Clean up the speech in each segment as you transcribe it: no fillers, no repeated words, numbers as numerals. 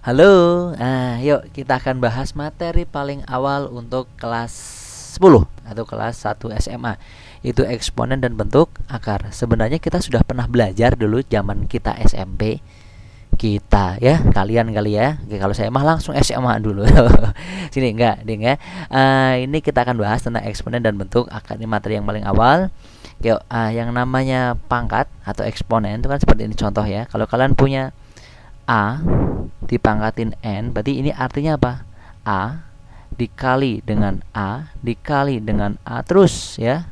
Halo, yuk kita akan bahas materi paling awal untuk kelas 10 atau kelas 1 SMA, itu eksponen dan bentuk akar. Sebenarnya kita sudah pernah belajar dulu zaman kita SMP. Kita ya, kalian kali ya. Oke, kalau saya mah langsung SMA dulu. Sini enggak, ding ya. Ini kita akan bahas tentang eksponen dan bentuk akar, ini materi yang paling awal. Yuk, yang namanya pangkat atau eksponen itu kan seperti ini contoh ya. Kalau kalian punya A dipangkatin N, berarti ini artinya apa? A dikali dengan A dikali dengan A terus ya.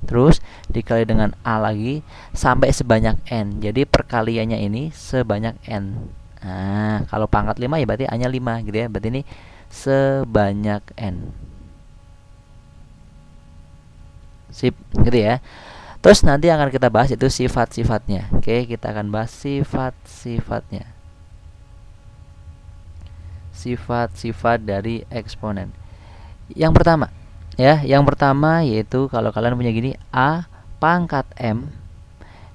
Terus dikali dengan A lagi sampai sebanyak N. Jadi perkaliannya ini sebanyak N. Nah, kalau pangkat 5 ya berarti A-nya 5 gitu ya. Berarti ini sebanyak N. Sip, gitu ya. Terus nanti akan kita bahas itu sifat-sifatnya. Oke, kita akan bahas sifat-sifatnya. Sifat-sifat dari eksponen. Yang pertama, ya, yang pertama yaitu kalau kalian punya gini, A pangkat M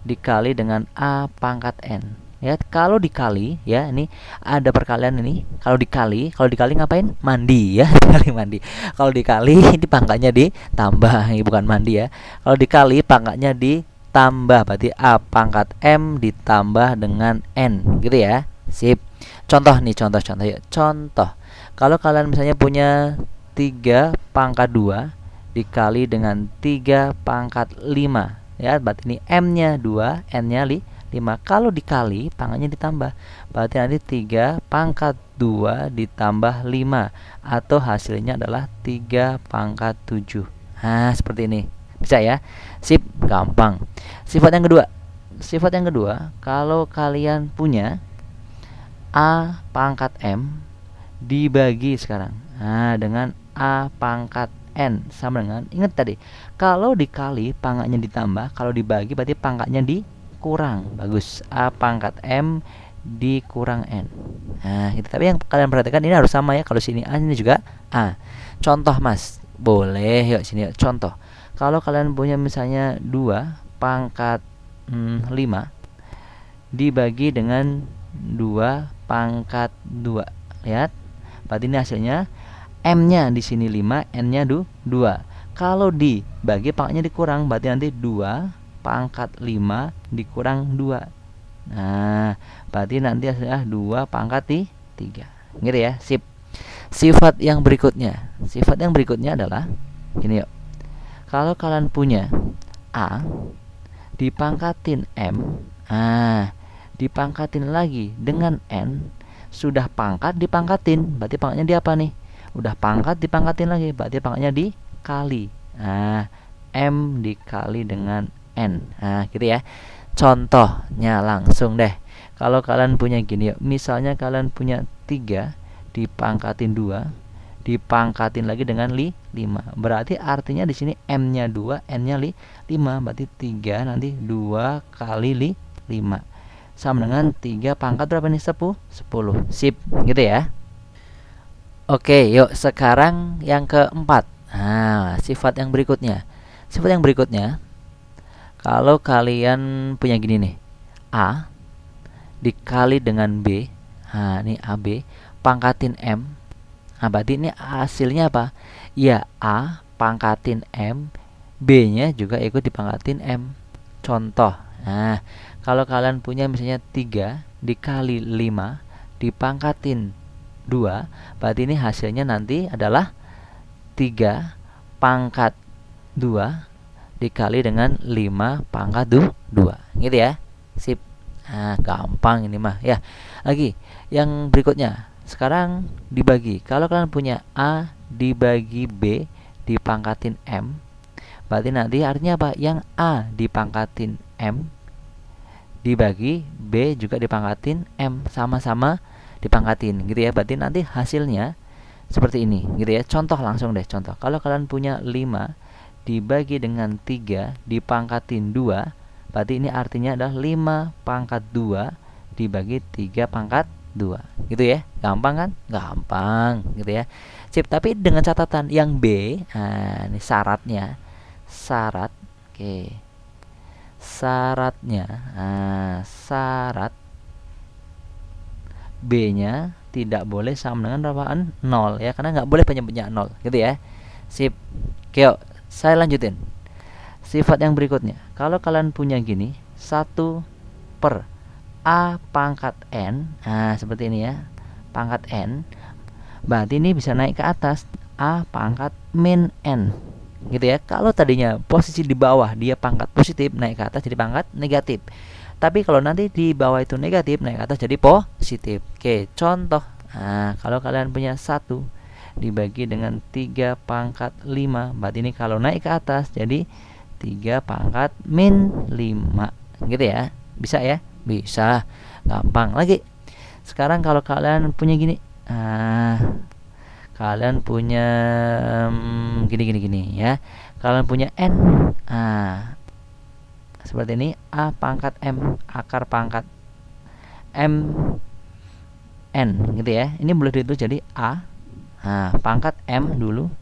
dikali dengan A pangkat N. Ya, kalau dikali ya, ini ada perkalian ini. Kalau dikali ngapain? Mandi ya, dikali mandi. Kalau dikali ini pangkatnya ditambah, ini bukan mandi ya. Kalau dikali pangkatnya ditambah, berarti A pangkat M ditambah dengan N, gitu ya. Sip. Contoh nih, contoh yuk. Contoh. Kalau kalian misalnya punya 3 pangkat 2 dikali dengan 3 pangkat 5 ya, berarti ini M-nya 2, N-nya 5. Kalau dikali pangkatnya ditambah, berarti nanti 3 pangkat 2 ditambah 5, atau hasilnya adalah 3 pangkat 7. Nah, seperti ini. Bisa ya? Sip, gampang. Sifat yang kedua. Sifat yang kedua, kalau kalian punya A pangkat M dibagi sekarang dengan A pangkat N sama dengan, ingat tadi, kalau dikali pangkatnya ditambah, kalau dibagi berarti pangkatnya dikurang. Bagus, A pangkat M dikurang N. Nah itu, tapi yang kalian perhatikan ini harus sama ya. Kalau sini A, ini juga A. Contoh mas, boleh yuk sini yuk. Contoh, kalau kalian punya misalnya 2 pangkat 5 dibagi dengan 2 pangkat 2. Lihat, berarti ini hasilnya M-nya di sini 5, N-nya 2. Kalau dibagi pangkatnya dikurang, berarti nanti 2 pangkat 5 dikurang 2. Nah, berarti nanti hasilnya 2 pangkat 3. Gitu ya, sip. Sifat yang berikutnya. Sifat yang berikutnya adalah gini yuk. Kalau kalian punya A dipangkatin M, dipangkatin lagi dengan N, sudah pangkat dipangkatin, berarti pangkatnya di apa nih? Udah pangkat dipangkatin lagi, berarti pangkatnya dikali. Nah, M dikali dengan N. Nah, gitu ya. Contohnya langsung deh. Kalau kalian punya gini, misalnya kalian punya 3 dipangkatin 2 dipangkatin lagi dengan 5. Berarti artinya di sini M-nya 2, N-nya 5. Berarti 3 nanti 2 kali 5 sama dengan 3 pangkat berapa nih? 10. Sip, gitu ya. Oke, yuk sekarang yang keempat. Nah, sifat yang berikutnya. Sifat yang berikutnya, kalau kalian punya gini nih, A dikali dengan B. Nah, ini AB pangkatin M. Nah, berarti ini hasilnya apa? Ya, A pangkatin M, B-nya juga ikut dipangkatin M. Contoh. Nah, kalau kalian punya misalnya 3 dikali 5 dipangkatin 2, berarti ini hasilnya nanti adalah 3 pangkat 2 dikali dengan 5 pangkat 2. Gitu ya. Sip. Nah, gampang ini mah ya. Lagi, yang berikutnya. Sekarang dibagi. Kalau kalian punya A dibagi B dipangkatin M, berarti nanti artinya apa? Yang A dipangkatin M dibagi B juga dipangkatin M, sama-sama dipangkatin gitu ya. Berarti nanti hasilnya seperti ini gitu ya. Contoh langsung deh, contoh. Kalau kalian punya 5 dibagi dengan 3 dipangkatin 2, berarti ini artinya adalah 5 pangkat 2 dibagi 3 pangkat 2. Gitu ya. Gampang kan? Gampang gitu ya. Sip, tapi dengan catatan yang B, nah ini syaratnya. Syarat. Oke. Syaratnya. Nah, syarat B-nya tidak boleh sama dengan berapaan? 0 ya, karena nggak boleh penyebutnya 0 gitu ya. Sip. Oke, saya lanjutin. Sifat yang berikutnya, kalau kalian punya gini, 1 per A pangkat N, nah seperti ini ya, pangkat N, berarti ini bisa naik ke atas, A pangkat min N gitu ya. Kalau tadinya posisi di bawah dia pangkat positif, naik ke atas jadi pangkat negatif. Tapi kalau nanti di bawah itu negatif, naik ke atas jadi positif. Oke, contoh. Nah, kalau kalian punya 1 dibagi dengan 3 pangkat 5, berarti ini kalau naik ke atas jadi 3 pangkat min 5 gitu ya. Bisa ya? Bisa. Gampang lagi. Sekarang kalau kalian punya gini, kalian punya gini ya. Kalian punya N, seperti ini, A pangkat M akar pangkat M N gitu ya. Ini boleh ditulis jadi A, pangkat M dulu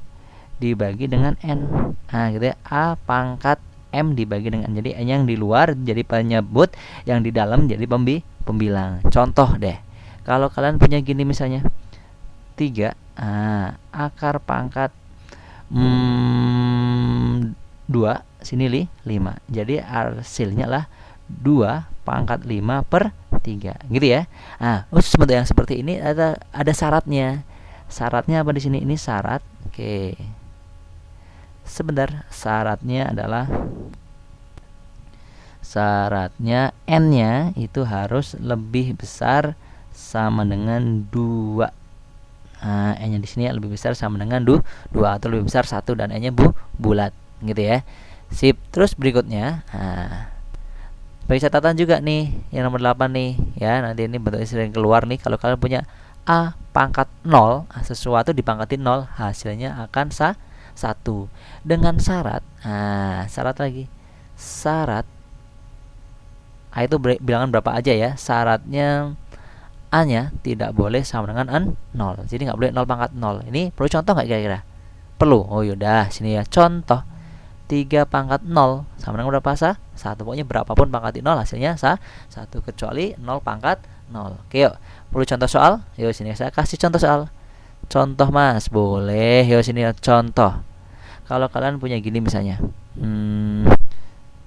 dibagi dengan N, gitu ya. A pangkat M dibagi dengan, jadi N yang di luar jadi penyebut, yang di dalam jadi pembilang. Contoh deh, kalau kalian punya gini misalnya 3, akar pangkat 2 sini 5, jadi hasilnya lah 2 pangkat 5 per 3 gitu ya. Sebentar, yang seperti ini ada syaratnya. Syaratnya apa di sini? Ini syarat. Oke, sebentar, syaratnya adalah N-nya itu harus lebih besar sama dengan 2. N-nya di sini lebih besar sama dengan 2 atau lebih besar 1 dan N-nya bulat gitu ya. Sip. Terus berikutnya, bagi catatan juga nih yang nomor 8 nih ya. Nanti ini bentuknya sering keluar nih. Kalau kalian punya A pangkat 0, sesuatu dipangkatin 0, hasilnya akan 1 dengan syarat. Syarat lagi. Syarat itu bilangan berapa aja ya. Syaratnya A-nya tidak boleh sama dengan 0. Jadi nggak boleh 0 pangkat 0. Ini perlu contoh nggak kira-kira? Perlu. Oh yaudah, sini ya. Contoh 3 pangkat 0 sama dengan berapa? 1. Pokoknya berapapun pangkat 0 hasilnya 1 kecuali 0 pangkat 0. Oke, yuk. Perlu contoh soal? Yuk sini saya kasih contoh soal. Contoh Mas, boleh. Yuk sini ya, contoh. Kalau kalian punya gini misalnya,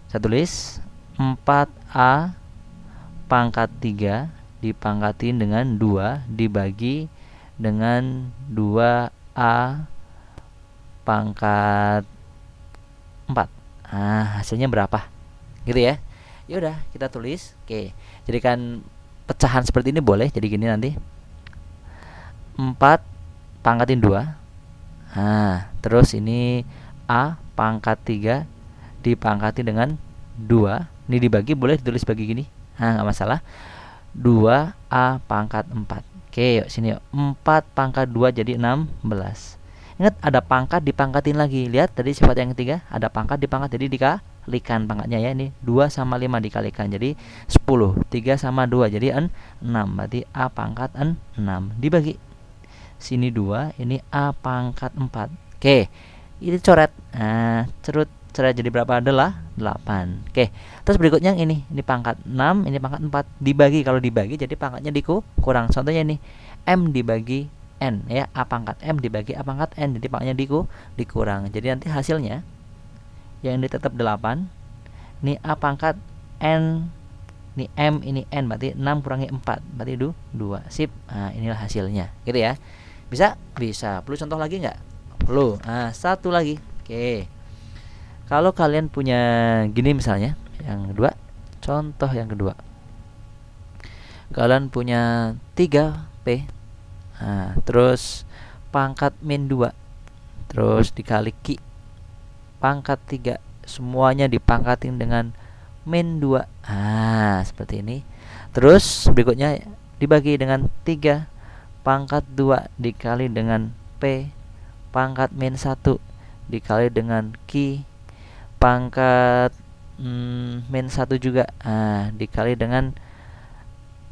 saya tulis 4A pangkat 3 dipangkatin dengan 2 dibagi dengan 2A pangkat 4. Hasilnya berapa? Gitu ya. Ya udah, kita tulis. Oke. Jadikan pecahan seperti ini boleh. Jadi gini nanti. 4 pangkatin 2. Terus ini A pangkat 3 dipangkatin dengan 2. Ini dibagi, boleh ditulis bagi gini. Nggak masalah. 2A pangkat 4. Oke, yuk sini yuk. 4 pangkat 2 jadi 16. Ingat, ada pangkat dipangkatin lagi. Lihat tadi sifat yang ketiga, ada pangkat dipangkat, jadi dikalikan pangkatnya ya. Ini 2 sama 5 dikalikan jadi 10. 3 sama 2 jadi 6. Berarti A pangkat 6 dibagi sini 2, ini A pangkat 4. Oke, ini coret. Coret jadi berapa adalah 8. Oke. Terus berikutnya yang ini pangkat 6, ini pangkat 4. Dibagi, kalau dibagi jadi pangkatnya dikurang. Contohnya ini M dibagi N ya, A pangkat M dibagi A pangkat N, jadi pangkatnya dikurang. Jadi nanti hasilnya yang ini tetap 8. Ini A pangkat N, ini M, ini N, berarti 6 kurangi 4, berarti 2. Sip. Inilah hasilnya. Gitu ya. Bisa? Bisa. Perlu contoh lagi nggak? Perlu. Satu lagi. Oke. Kalau kalian punya gini misalnya, yang kedua, contoh yang kedua. Kalian punya 3P, terus pangkat min 2, terus dikali Q pangkat 3, semuanya dipangkatin dengan min 2. Seperti ini. Terus berikutnya dibagi dengan 3 pangkat 2 dikali dengan P pangkat min 1 dikali dengan Q pangkat min 1 juga, dikali dengan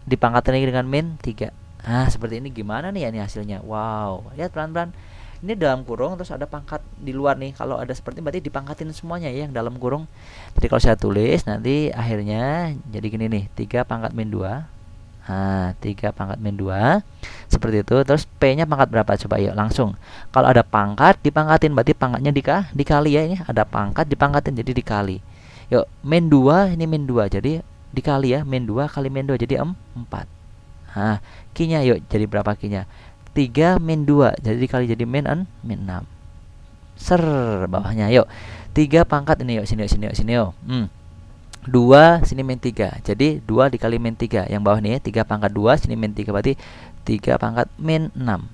dipangkatin lagi dengan min 3. Seperti ini. Gimana nih ya ini hasilnya? Wow, lihat pelan-pelan. Ini dalam kurung terus ada pangkat di luar nih. Kalau ada seperti ini berarti dipangkatin semuanya ya yang dalam kurung. Jadi kalau saya tulis nanti akhirnya jadi gini nih, 3 pangkat min 2. Nah, 3 pangkat min 2. Seperti itu. Terus P-nya pangkat berapa? Coba yuk langsung. Kalau ada pangkat, dipangkatin. Berarti pangkatnya dikali ya. Ini ada pangkat, dipangkatin. Jadi dikali. Yuk, min 2, ini min 2. Jadi dikali ya. Min 2 kali min 2. Jadi 4. Nah, Q-nya yuk. Jadi berapa Q-nya? 3 min 2. Jadi dikali jadi min 6. Ser bawahnya. Yuk. 3 pangkat ini yuk. Sini yuk, sini yuk, sini yuk. 2 sini min 3. Jadi 2 dikali min 3. Yang bawah nih 3 pangkat 2 sini min 3 berarti 3 pangkat min 6.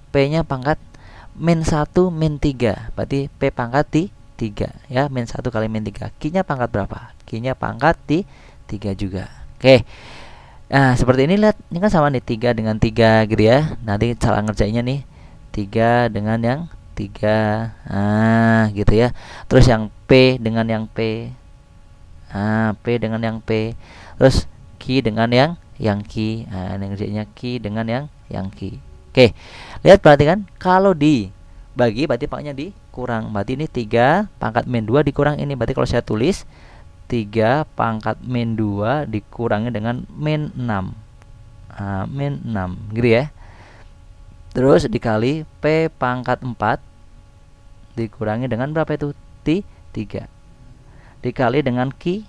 P-nya pangkat min 1 min 3. Berarti P pangkat 3 ya, min 1 kali min 3. Q-nya pangkat berapa? Q-nya pangkat 3 juga. Oke. Nah, seperti ini lihat. Ini kan sama nih 3 dengan 3 gitu ya. Nanti cara ngerjainnya nih 3 dengan yang 3. Nah, gitu ya. Terus yang P dengan yang P. Nah, P dengan yang P. Terus Q dengan yang Q. Nah, ini ngerjainnya Q dengan yang Q. Oke. Lihat perhatikan, kalau dibagi berarti pangkatnya dikurang. Berarti ini 3 pangkat min 2 dikurang ini. Berarti kalau saya tulis 3 pangkat min 2 dikurangi dengan min 6. Nah, min 6 gitu ya. Terus dikali P pangkat 4 dikurangi dengan berapa itu? 3. Dikali dengan Q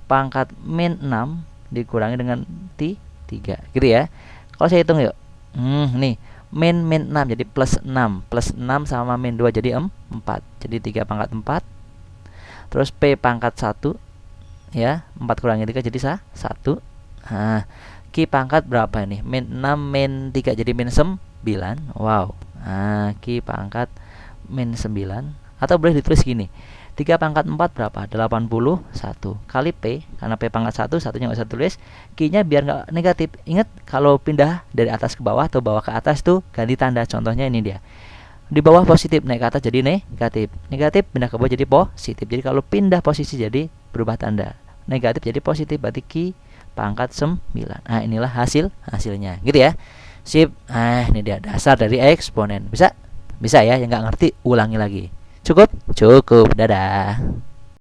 pangkat min 6 dikurangi dengan 3 gitu ya. Kalau saya hitung yuk. Nih min 6 jadi plus 6. Plus 6 sama min 2 jadi 4. Jadi 3 pangkat 4. Terus P pangkat 1 ya, 4 kurangi 3 jadi 1. Nah, Q pangkat berapa ini? Min 6 min 3 jadi min 9. Wow. Nah, Q pangkat min 9. Atau boleh ditulis gini. 3 pangkat 4 berapa? 81 kali P. Karena P pangkat 1, satunya nggak usah tulis. Q-nya biar nggak negatif. Ingat, kalau pindah dari atas ke bawah atau bawah ke atas tuh ganti tanda. Contohnya ini dia. Di bawah positif, naik ke atas jadi negatif. Negatif pindah ke bawah jadi positif. Jadi kalau pindah posisi jadi berubah tanda. Negatif jadi positif, berarti Q pangkat 9. Nah, inilah hasilnya. Gitu ya. Sip. Nah, ini dia dasar dari eksponen. Bisa? Bisa ya, yang nggak ngerti ulangi lagi. Cukup? Cukup. Dadah.